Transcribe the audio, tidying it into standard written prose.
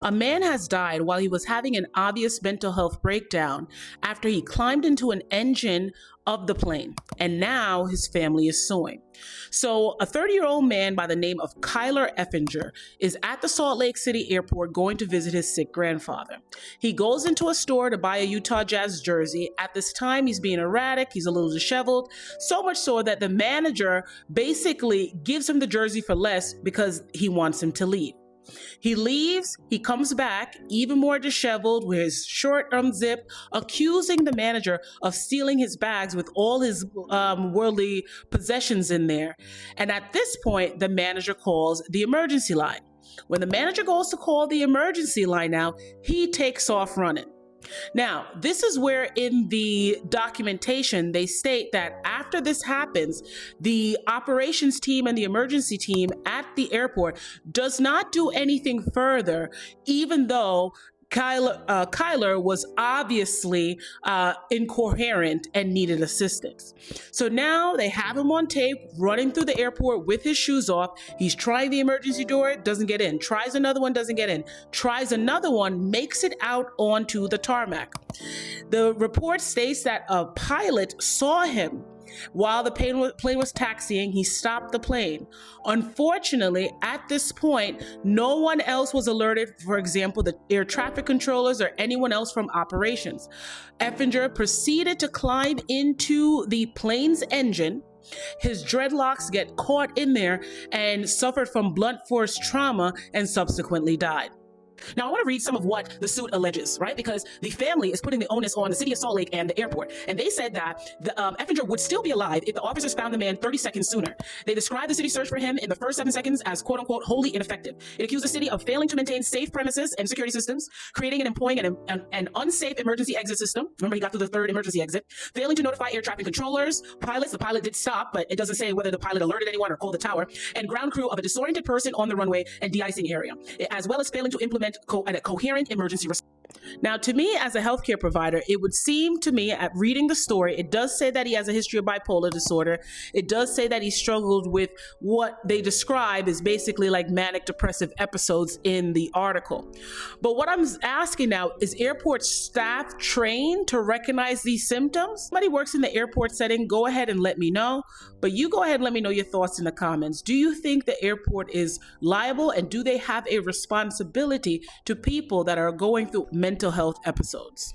A man has died while he was having an obvious mental health breakdown after he climbed into an engine of the plane, and now his family is suing. So, a 30-year-old man by the name of Kyler Effinger is at the Salt Lake City airport going to visit his sick grandfather. He goes into a store to buy a Utah Jazz jersey. At this time, he's being erratic, he's a little disheveled, so much so that the manager basically gives him the jersey for less because he wants him to leave. He leaves, he comes back, even more disheveled, with his shirt unzipped, accusing the manager of stealing his bags with all his worldly possessions in there. And at this point, the manager calls the emergency line. When the manager goes to call the emergency line now, he takes off running. Now, this is where in the documentation they state that after this happens, the operations team and the emergency team at the airport does not do anything further, even though Kyler was obviously incoherent and needed assistance. So now they have him on tape running through the airport with his shoes off. He's trying the emergency door, doesn't get in. Tries another one, doesn't get in. Tries another one, makes it out onto the tarmac. The report states that a pilot saw him while the plane was taxiing. He stopped the plane. Unfortunately, at this point, no one else was alerted, for example, the air traffic controllers or anyone else from operations. Effinger proceeded to climb into the plane's engine. His dreadlocks get caught in there and suffered from blunt force trauma and subsequently died. Now, I want to read some of what the suit alleges, right? Because the family is putting the onus on the city of Salt Lake and the airport. And they said that the Effinger would still be alive if the officers found the man 30 seconds sooner. They described the city search for him in the first 7 seconds as quote unquote wholly ineffective. It accused the city of failing to maintain safe premises and security systems, creating and employing an unsafe emergency exit system. Remember, he got through the third emergency exit. Failing to notify air traffic controllers, pilots. The pilot did stop, but it doesn't say whether the pilot alerted anyone or called the tower. And ground crew of a disoriented person on the runway and de-icing area, as well as failing to implement a coherent emergency response. Now, to me, as a healthcare provider, it would seem to me at reading the story, it does say that he has a history of bipolar disorder. It does say that he struggled with what they describe as basically like manic depressive episodes in the article. But what I'm asking now is airport staff trained to recognize these symptoms? Somebody works in the airport setting, go ahead and let me know. But you go ahead and let me know your thoughts in the comments. Do you think the airport is liable, and do they have a responsibility to people that are going through mental health episodes?